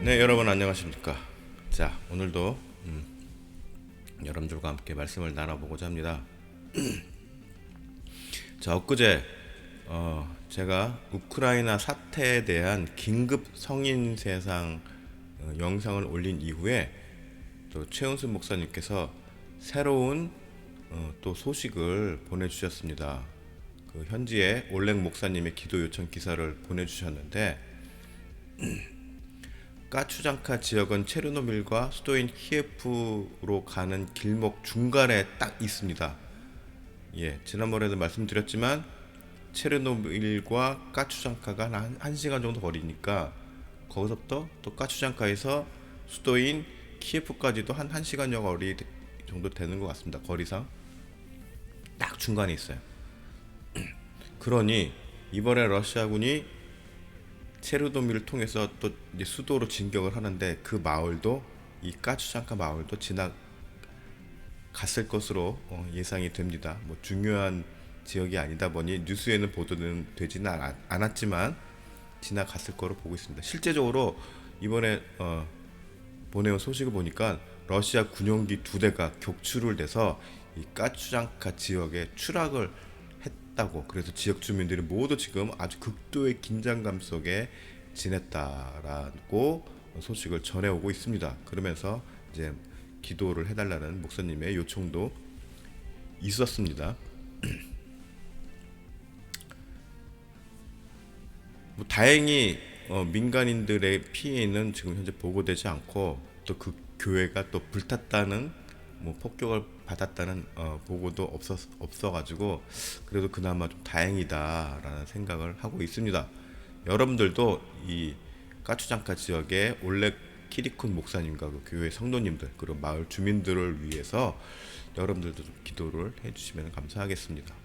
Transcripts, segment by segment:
네, 여러분 안녕하십니까. 자, 오늘도 여러분들과 함께 말씀을 나눠보고자 합니다. 자, 엊그제 제가 우크라이나 사태에 대한 긴급 성인 세상 영상을 올린 이후에 또 최은순 목사님께서 새로운 또 소식을 보내주셨습니다. 그 현지에 올렉 목사님의 기도 요청 기사를 보내주셨는데, 까추장카 지역은 체르노빌과 수도인 키예프로 가는 길목 중간에 딱 있습니다. 예, 지난번에도 말씀드렸지만 체르노빌과 까추장카가 한 1시간 정도 거리니까 거기서부터 또 까추장카에서 수도인 키예프까지도 한 1시간여 거리 정도 되는 것 같습니다. 거리상 딱 중간에 있어요. 그러니 이번에 러시아군이 체르노빌을 통해서 또 이제 수도로 진격을 하는데, 그 마을도, 이 까추장카 마을도 지나갔을 것으로 예상이 됩니다. 뭐 중요한 지역이 아니다 보니 뉴스에는 보도는 되지는 않았지만 지나갔을 거로 보고 있습니다. 실제적으로 이번에 보내온 소식을 보니까 러시아 군용기 2대가 격추를 돼서 이 까추장카 지역에 추락을 했다고. 그래서 지역 주민들이 모두 지금 아주 극도의 긴장감 속에 지냈다라고 소식을 전해오고 있습니다. 그러면서 이제 기도를 해달라는 목사님의 요청도 있었습니다. 뭐 다행히 민간인들의 피해는 지금 현재 보고되지 않고, 또 그 교회가 또 불탔다는, 뭐 폭격을 받았다는 보고도 없어가지고 그래도 그나마 좀 다행이다라는 생각을 하고 있습니다. 여러분들도 이 까추장카 지역의 올렉 키리쿤 목사님과 그 교회 성도님들, 그리고 마을 주민들을 위해서 여러분들도 좀 기도를 해주시면 감사하겠습니다.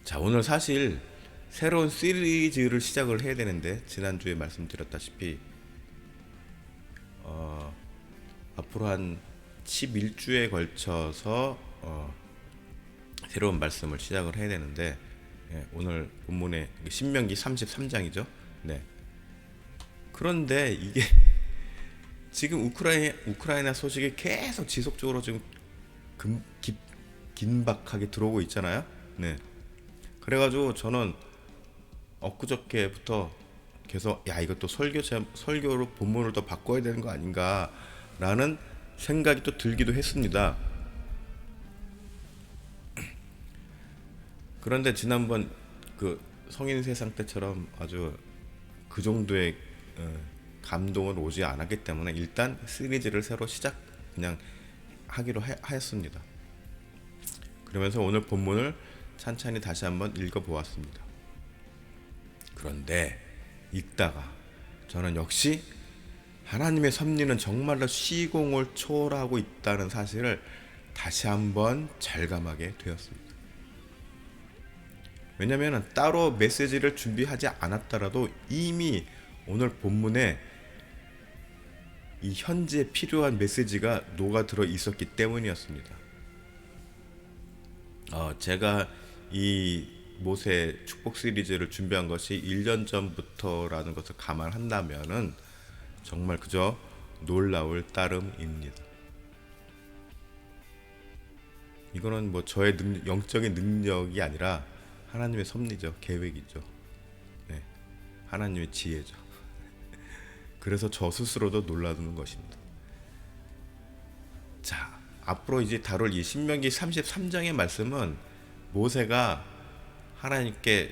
자, 오늘 사실 새로운 시리즈를 시작을 해야 되는데, 지난주에 말씀드렸다시피 앞으로 한 11주에 걸쳐서 새로운 말씀을 시작을 해야 되는데, 오늘 본문에 신명기 33장이죠. 네. 그런데 이게 지금 우크라이나 소식이 계속 지속적으로 지금 긴박하게 들어오고 있잖아요. 네. 그래가지고 저는 엊그저께부터 계속 이것도 설교로 본문을 더 바꿔야 되는 거 아닌가라는 생각이 또 들기도 했습니다. 그런데 지난번 그 성인 세상 때처럼 아주 그 정도의 감동은 오지 않았기 때문에 일단 시리즈를 새로 그냥 하기로 하였습니다. 그러면서 오늘 본문을 찬찬히 다시 한번 읽어보았습니다. 그런데 읽다가 저는 역시 하나님의 섭리는 정말로 시공을 초월하고 있다는 사실을 다시 한번 절감하게 되었습니다. 왜냐하면 따로 메시지를 준비하지 않았더라도 이미 오늘 본문에 이 현재 필요한 메시지가 녹아들어 있었기 때문이었습니다. 제가 이 모세 축복 시리즈를 준비한 것이 1년 전부터라는 것을 감안한다면은 정말 그저 놀라울 따름입니다. 이거는 뭐 저의 영적인 능력이 아니라 하나님의 섭리죠. 계획이죠. 네, 하나님의 지혜죠. 그래서 저 스스로도 놀라는 것입니다. 자, 앞으로 이제 다룰 이 신명기 33장의 말씀은 모세가 하나님께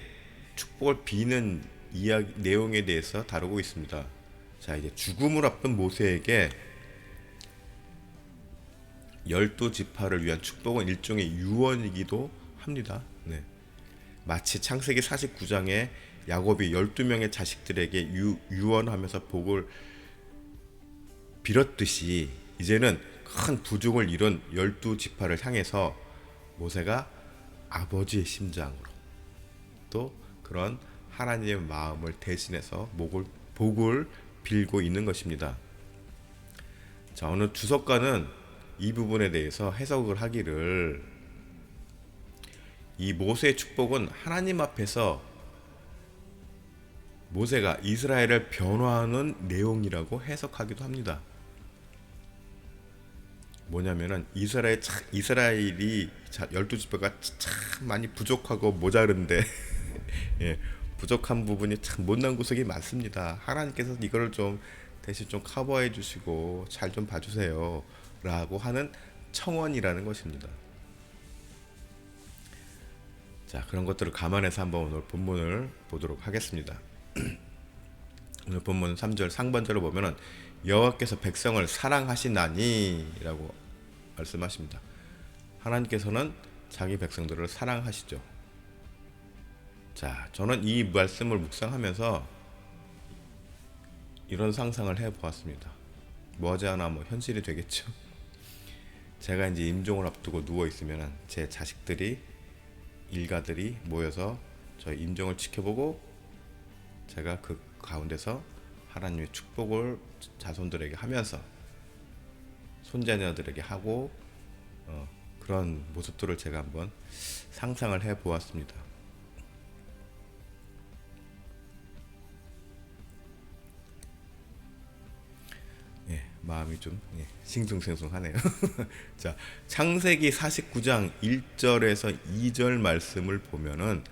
축복을 비는 이야기 내용에 대해서 다루고 있습니다. 자, 이제 죽음을 앞둔 모세에게 12지파를 위한 축복은 일종의 유언이기도 합니다. 네. 마치 창세기 49장에 야곱이 12명의 자식들에게 유언하면서 복을 빌었듯이, 이제는 큰 부족을 이룬 12지파를 향해서 모세가 아버지의 심장으로 또 그런 하나님의 마음을 대신해서 복을 빌고 있는 것입니다. 자, 오늘 주석가는 이 부분에 대해서 해석을 하기를, 이 모세의 축복은 하나님 앞에서 모세가 이스라엘을 변화하는 내용이라고 해석하기도 합니다. 뭐냐면은 이스라엘이 12지파가 참 많이 부족하고 모자른데 예, 부족한 부분이 참 못난 구석이 많습니다. 하나님께서 이거를 좀 대신 좀 커버해 주시고 잘 좀 봐주세요 라고 하는 청원이라는 것입니다. 자, 그런 것들을 감안해서 한번 오늘 본문을 보도록 하겠습니다. 오늘 본문 3절 상반절을 보면은 여호와께서 백성을 사랑하시나니 라고 말씀하십니다. 하나님께서는 자기 백성들을 사랑하시죠. 자, 저는 이 말씀을 묵상하면서 이런 상상을 해보았습니다. 머지않아 현실이 되겠죠. 제가 이제 임종을 앞두고 누워 있으면 제 자식들이 일가들이 모여서 저희 임종을 지켜보고 제가 그 가운데서 하나님의 축복을 자손들에게 하면서 손자녀들에게 하고 그런 모습들을 제가 한번 상상을 해보았습니다. 예, 마음이 좀 싱숭생숭하네요. 자, 창세기 49장 1절에서 2절 말씀을 보면은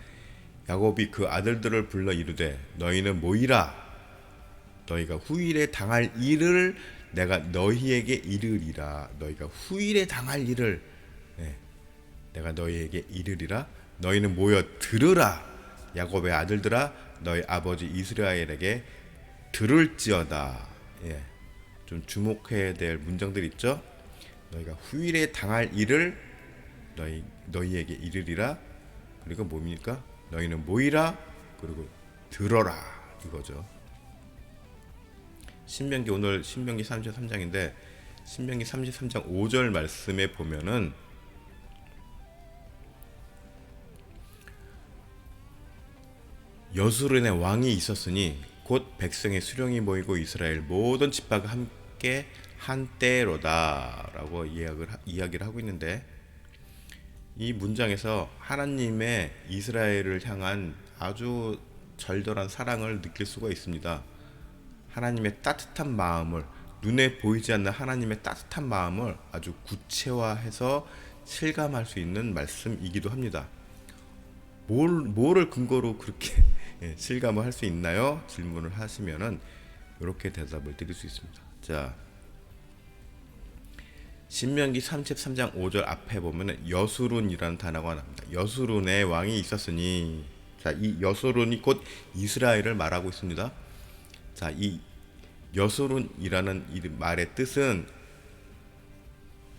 야곱이 그 아들들을 불러 이르되 너희는 모이라 너희가 후일에 당할 일을 내가 너희에게 이르리라. 너희가 후일에 당할 일을 내가 너희에게 이르리라. 너희는 모여 들으라. 야곱의 아들들아 너희 아버지 이스라엘에게 들을지어다. 좀 주목해야 될 문장들 있죠. 너희가 후일에 당할 일을 너희에게 이르리라. 그리고 뭡니까? 너희는 모이라. 그리고 들어라. 이거죠. 오늘 신명기 33장인데 신명기 33장 5절 말씀에 보면은 여수론의 왕이 있었으니 곧 백성의 수령이 모이고 이스라엘 모든 지파가 함께 한때로다 라고 이야기를 하고 있는데, 이 문장에서 하나님의 이스라엘을 향한 아주 절절한 사랑을 느낄 수가 있습니다. 하나님의 따뜻한 마음을, 눈에 보이지 않는 하나님의 따뜻한 마음을 아주 구체화해서 실감할 수 있는 말씀이기도 합니다. 뭐를 근거로 그렇게 실감을 할 수 있나요? 질문을 하시면은 이렇게 대답을 드릴 수 있습니다. 자, 신명기 33장 5절 앞에 보면은 여수론이라는 단어가 나옵니다. 여수론의 왕이 있었으니, 자, 이 여수론이 곧 이스라엘을 말하고 있습니다. 자, 이 여수론이라는 이 말의 뜻은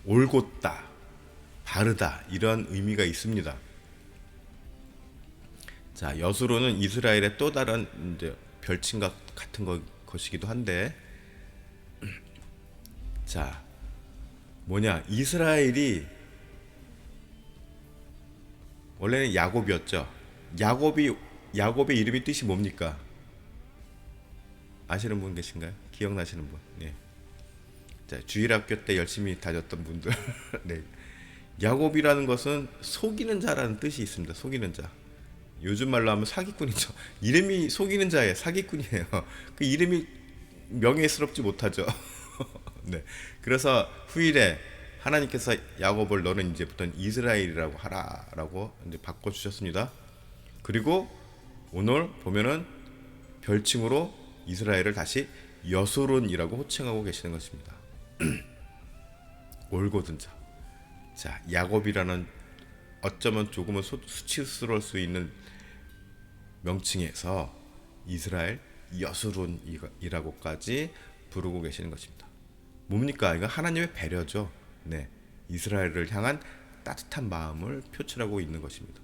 올곧다, 바르다 이런 의미가 있습니다. 자, 여수론은 이스라엘의 또 다른 이제 별칭 같은 것이기도 한데, 자, 뭐냐, 이스라엘이 원래는 야곱이었죠. 야곱의 이름이 뜻이 뭡니까? 아시는 분 계신가요? 기억나시는 분? 네. 자, 주일학교 때 열심히 다녔던 분들. 네. 야곱이라는 것은 속이는 자라는 뜻이 있습니다. 속이는 자. 요즘 말로 하면 사기꾼이죠. 이름이 속이는 자예요. 사기꾼이에요. 그 이름이 명예스럽지 못하죠. 네. 그래서 후일에 하나님께서 야곱을 너는 이제부터 이스라엘이라고 하라라고 이제 바꿔 주셨습니다. 그리고 오늘 보면은 별칭으로 이스라엘을 다시 여수론이라고 호칭하고 계시는 것입니다. 올곧은 자. 자, 야곱이라는 어쩌면 조금은 수치스러울 수 있는 명칭에서 이스라엘 여수론이라고까지 부르고 계시는 것입니다. 뭡니까? 이건 하나님의 배려죠. 네, 이스라엘을 향한 따뜻한 마음을 표출하고 있는 것입니다.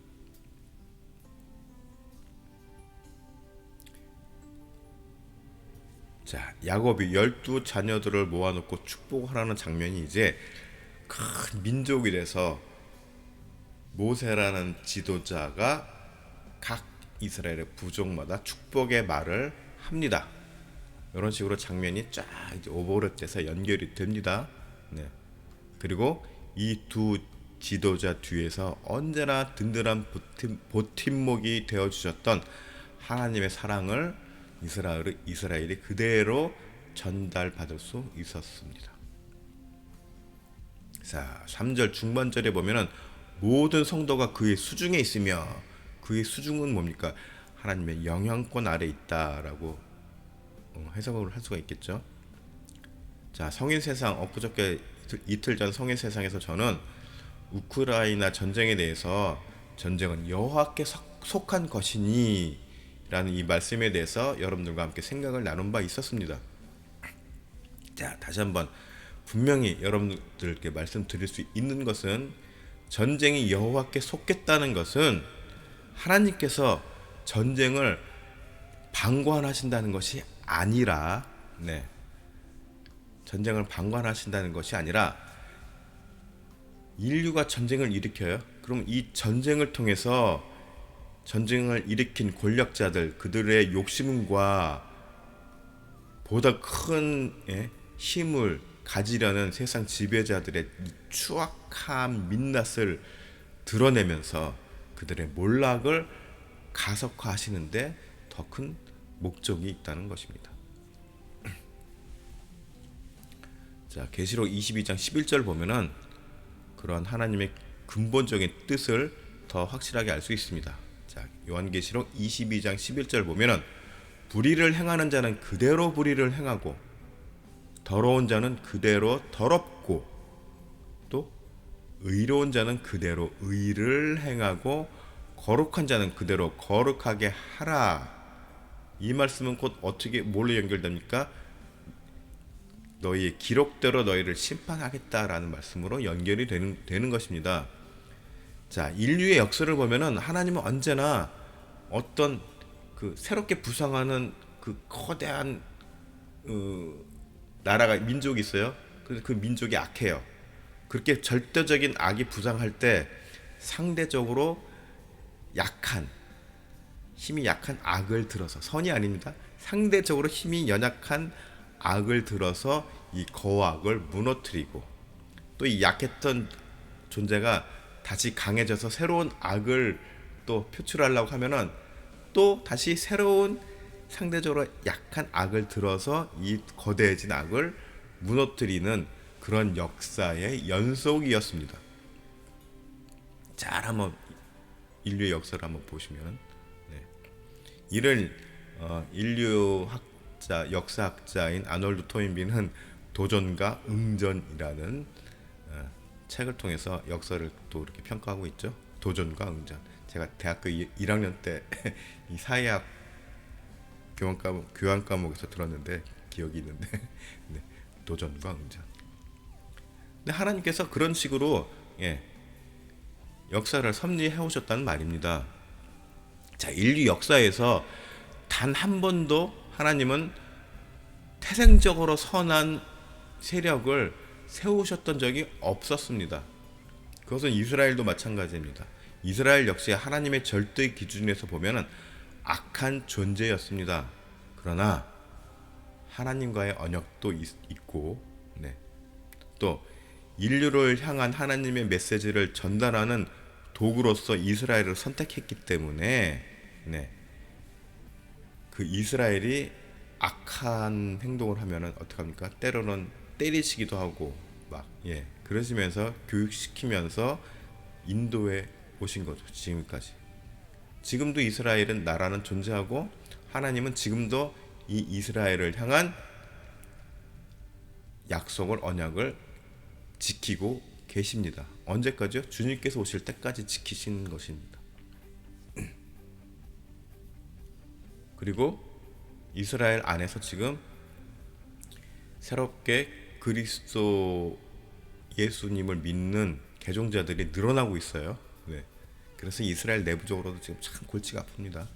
자, 야곱이 12자녀들을 모아놓고 축복하라는 장면이 이제 큰 민족이 돼서 모세라는 지도자가 각 이스라엘의 부족마다 축복의 말을 합니다. 이런 식으로 장면이 쫙 이제 오버랩돼서 연결이 됩니다. 네. 그리고 이 두 지도자 뒤에서 언제나 든든한 보팀목이 되어 주셨던 하나님의 사랑을 이스라엘이 그대로 전달받을 수 있었습니다. 자, 3절 중반절에 보면은 모든 성도가 그의 수중에 있으며, 그의 수중은 뭡니까? 하나님의 영향권 아래 있다라고 해석을 할 수가 있겠죠. 자, 성인 세상, 엊그저께 이틀 전 성인 세상에서 저는 우크라이나 전쟁에 대해서 전쟁은 여호와께 속한 것이니 라는 이 말씀에 대해서 여러분들과 함께 생각을 나눈 바 있었습니다. 자, 다시 한번 분명히 여러분들께 말씀드릴 수 있는 것은, 전쟁이 여호와께 속겠다는 것은 하나님께서 전쟁을 방관하신다는 것이 아니라, 전쟁을 방관하신다는 것이 아니라 인류가 전쟁을 일으켜요. 그럼 이 전쟁을 통해서 전쟁을 일으킨 권력자들, 그들의 욕심과 보다 큰 힘을 가지려는 세상 지배자들의 추악한 민낯을 드러내면서 그들의 몰락을 가속화하시는데 더 큰 목적이 있다는 것입니다. 자, 계시록 22장 11절 보면은 그러한 하나님의 근본적인 뜻을 더 확실하게 알 수 있습니다. 자, 요한계시록 22장 11절 보면은 불의를 행하는 자는 그대로 불의를 행하고, 더러운 자는 그대로 더럽고, 또 의로운 자는 그대로 의를 행하고, 거룩한 자는 그대로 거룩하게 하라. 이 말씀은 곧 어떻게 뭘로 연결됩니까? 너희의 기록대로 너희를 심판하겠다라는 말씀으로 연결이 되는 것입니다. 자, 인류의 역사를 보면은 하나님은 언제나 어떤 그 새롭게 부상하는 그 거대한 나라가, 민족이 있어요. 그 민족이 악해요. 그렇게 절대적인 악이 부상할 때 상대적으로 힘이 약한 악을 들어서, 선이 아닙니다. 상대적으로 힘이 연약한 악을 들어서 이 거악을 무너뜨리고, 또 이 약했던 존재가 다시 강해져서 새로운 악을 또 표출하려고 하면은 또 다시 새로운 상대적으로 약한 악을 들어서 이 거대해진 악을 무너뜨리는 그런 역사의 연속이었습니다. 잘 한번 인류의 역사를 한번 보시면, 이를 인류학자, 역사학자인 아놀드 토인비는 도전과 응전이라는 책을 통해서 역사를 또 이렇게 평가하고 있죠. 도전과 응전. 제가 대학교 1학년 때 이 사회학 교환 과목에서 들었는데 기억이 있는데 도전과 응전. 근데 하나님께서 그런 식으로 역사를 섭리해 오셨다는 말입니다. 자, 인류 역사에서 단 한 번도 하나님은 태생적으로 선한 세력을 세우셨던 적이 없었습니다. 그것은 이스라엘도 마찬가지입니다. 이스라엘 역시 하나님의 절대 기준에서 보면은 악한 존재였습니다. 그러나 하나님과의 언약도 있고, 또 인류를 향한 하나님의 메시지를 전달하는 도구로서 이스라엘을 선택했기 때문에, 그 이스라엘이 악한 행동을 하면은 어떡합니까? 때로는 때리시기도 하고 그러시면서 교육시키면서 인도해 오신 거죠. 지금까지. 지금도 이스라엘은 나라는 존재하고, 하나님은 지금도 이 이스라엘을 향한 약속을, 언약을 지키고 계십니다. 언제까지요? 주님께서 오실 때까지 지키신 것입니다. 그리고 이스라엘 안에서 지금 새롭게 그리스도 예수님을 믿는 개종자들이 늘어나고 있어요. 그래서 이스라엘 내부적으로도 지금 참 골치가 아픕니다.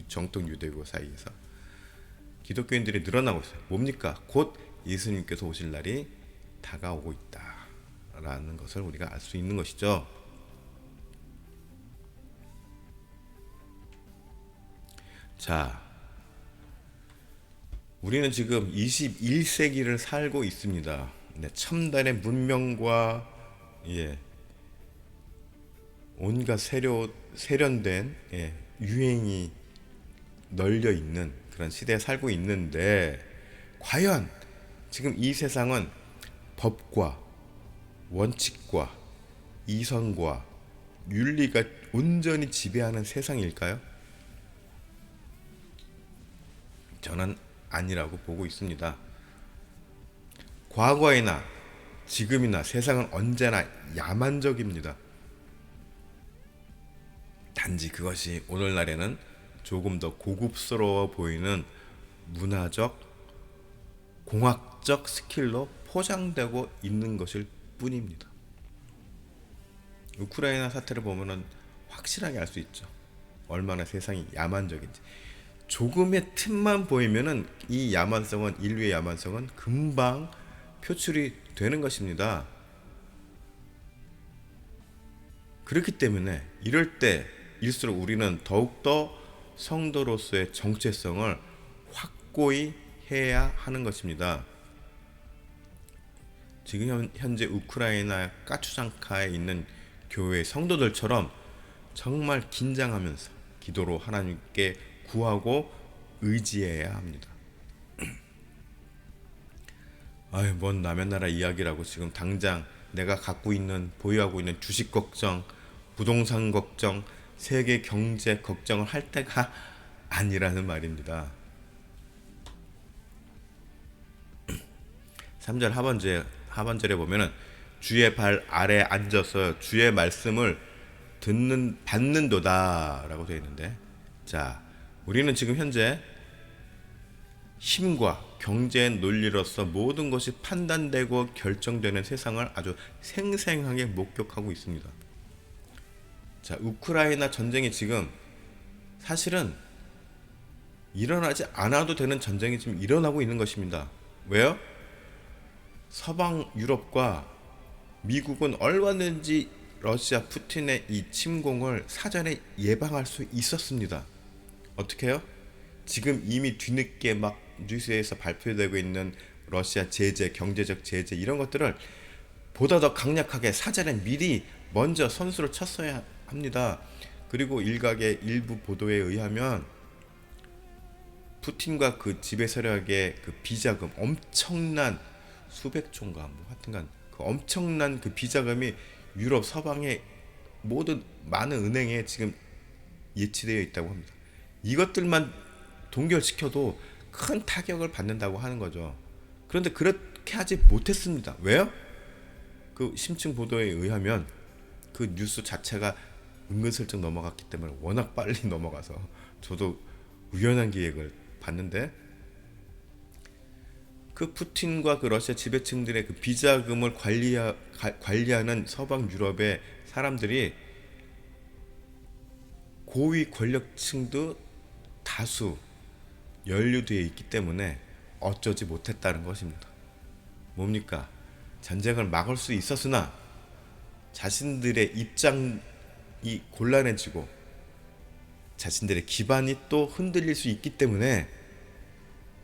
정통 유대교 사이에서 기독교인들이 늘어나고 있어요. 뭡니까? 곧 예수님께서 오실 날이 다가오고 있다라는 것을 우리가 알 수 있는 것이죠. 자, 우리는 지금 21세기를 살고 있습니다. 첨단의 문명과 온갖 세련된 유행이 널려 있는 그런 시대에 살고 있는데, 과연 지금 이 세상은 법과 원칙과 이성과 윤리가 온전히 지배하는 세상일까요? 저는 아니라고 보고 있습니다. 과거에나 지금이나 세상은 언제나 야만적입니다. 단지 그것이 오늘날에는 조금 더 고급스러워 보이는 문화적, 공학적 스킬로 포장되고 있는 것일 뿐입니다. 우크라이나 사태를 보면은 확실하게 알 수 있죠. 얼마나 세상이 야만적인지. 조금의 틈만 보이면은 이 야만성은, 인류의 야만성은 금방 표출이 되는 것입니다. 그렇기 때문에 이럴 때일수록 우리는 더욱더 성도로서의 정체성을 확고히 해야 하는 것입니다. 지금 현재 우크라이나 까추장카에 있는 교회 성도들처럼 정말 긴장하면서 기도로 하나님께 구하고 의지해야 합니다. 아유, 뭔 남의 나라 이야기라고 지금 당장 내가 갖고 있는, 보유하고 있는 주식 걱정, 부동산 걱정, 세계 경제 걱정을 할 때가 아니라는 말입니다. 3절 하반절에 보면은 주의 발 아래 앉아서 주의 말씀을 받는도다라고 되어 있는데, 자, 우리는 지금 현재 힘과 경제의 논리로서 모든 것이 판단되고 결정되는 세상을 아주 생생하게 목격하고 있습니다. 자, 우크라이나 전쟁이 지금 사실은 일어나지 않아도 되는 전쟁이 지금 일어나고 있는 것입니다. 왜요? 서방 유럽과 미국은 얼마든지 러시아 푸틴의 이 침공을 사전에 예방할 수 있었습니다. 어떻게 해요? 지금 이미 뒤늦게 막 뉴스에서 발표되고 있는 러시아 제재, 경제적 제재 이런 것들을 보다 더 강력하게 사전에 미리 먼저 선수를 쳤어야 합니다. 그리고 일각의 일부 보도에 의하면 푸틴과 그 지배 세력의 그 비자금, 엄청난 수백 조인가 뭐 하여튼간 그 엄청난 그 비자금이 유럽 서방의 모든 많은 은행에 지금 예치되어 있다고 합니다. 이것들만 동결시켜도 큰 타격을 받는다고 하는 거죠. 그런데 그렇게 하지 못했습니다. 왜요? 그 심층 보도에 의하면 그 뉴스 자체가 은근슬쩍 넘어갔기 때문에 워낙 빨리 넘어가서 저도 우연한 기획을 봤는데, 그 푸틴과 그 러시아 지배층들의 그 비자금을 관리하는 서방 유럽의 사람들이 고위 권력층도 다수 연루되어 있기 때문에 어쩌지 못했다는 것입니다. 뭡니까? 전쟁을 막을 수 있었으나 자신들의 입장이 곤란해지고 자신들의 기반이 또 흔들릴 수 있기 때문에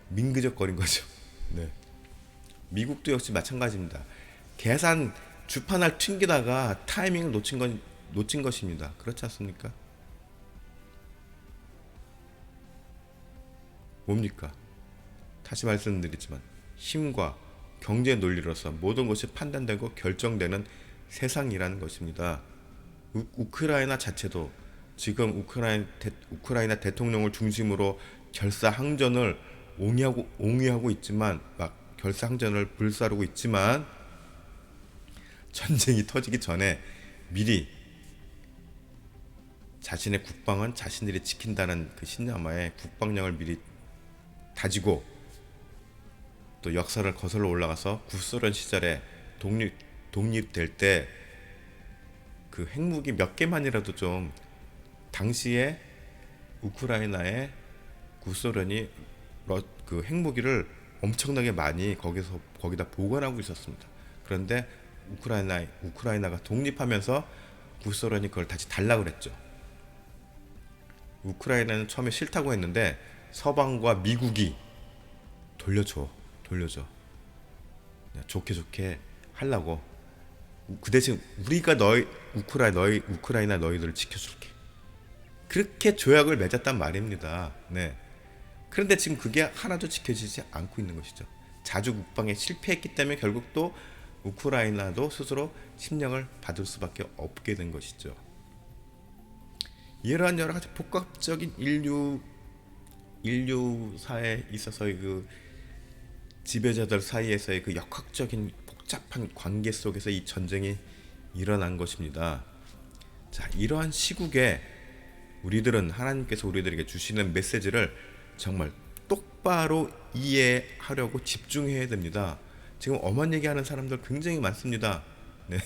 민그적거린 거죠. 네. 미국도 역시 마찬가지입니다. 계산 주판을 튕기다가 타이밍을 놓친 것입니다. 그렇지 않습니까? 뭡니까? 다시 말씀드리지만 힘과 경제 논리로서 모든 것이 판단되고 결정되는 세상이라는 것입니다. 우크라이나 자체도 지금 우크라이나 대통령을 중심으로 결사항전을 옹이하고 있지만, 막 결사항전을 불사르고 있지만, 전쟁이 터지기 전에 미리 자신의 국방은 자신들이 지킨다는 그 신념하에 국방력을 미리 다지고, 또 역사를 거슬러 올라가서 구소련 시절에 독립될 때 그 핵무기 몇 개만이라도 좀, 당시에 우크라이나의 구소련이 그 핵무기를 엄청나게 많이 거기다 보관하고 있었습니다. 그런데 우크라이나가 독립하면서 구소련이 그걸 다시 달라고 그랬죠. 우크라이나는 처음에 싫다고 했는데 서방과 미국이 돌려줘. 좋게 하려고. 그 대신 우리가 우크라이나 너희들을 지켜줄게. 그렇게 조약을 맺었단 말입니다. 네. 그런데 지금 그게 하나도 지켜지지 않고 있는 것이죠. 자주 국방에 실패했기 때문에 결국 또 우크라이나도 스스로 침략을 받을 수밖에 없게 된 것이죠. 이러한 여러 가지 복합적인 인류사에 있어서의 그 지배자들 사이에서의 그 역학적인 복잡한 관계 속에서 이 전쟁이 일어난 것입니다. 자, 이러한 시국에 우리들은 하나님께서 우리들에게 주시는 메시지를 정말 똑바로 이해하려고 집중해야 됩니다. 지금 엄한 얘기하는 사람들 굉장히 많습니다. 네.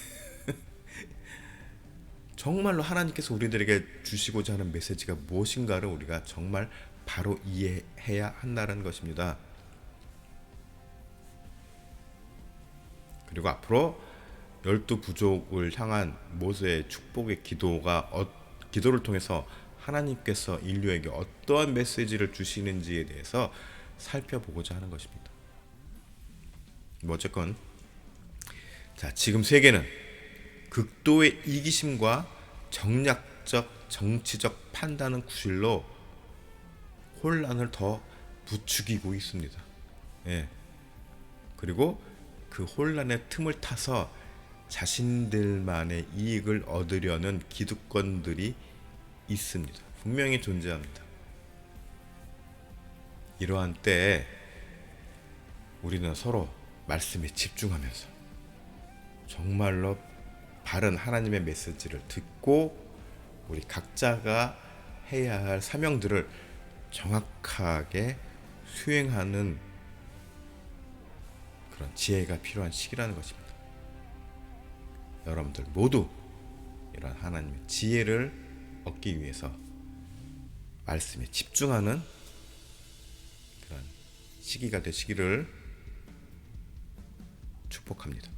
정말로 하나님께서 우리들에게 주시고자 하는 메시지가 무엇인가를 우리가 정말 바로 이해해야 한다는 것입니다. 그리고 앞으로 12부족을 향한 모세의 축복의 기도를 통해서 하나님께서 인류에게 어떠한 메시지를 주시는지에 대해서 살펴보고자 하는 것입니다. 어쨌건 자, 지금 세계는 극도의 이기심과 정략적 정치적 판단은 구실로 혼란을 더 부추기고 있습니다. 예. 그리고 그 혼란의 틈을 타서 자신들만의 이익을 얻으려는 기득권들이 있습니다. 분명히 존재합니다. 이러한 때에 우리는 서로 말씀에 집중하면서 정말로 바른 하나님의 메시지를 듣고 우리 각자가 해야 할 사명들을 정확하게 수행하는 그런 지혜가 필요한 시기라는 것입니다. 여러분들 모두 이런 하나님의 지혜를 얻기 위해서 말씀에 집중하는 그런 시기가 되시기를 축복합니다.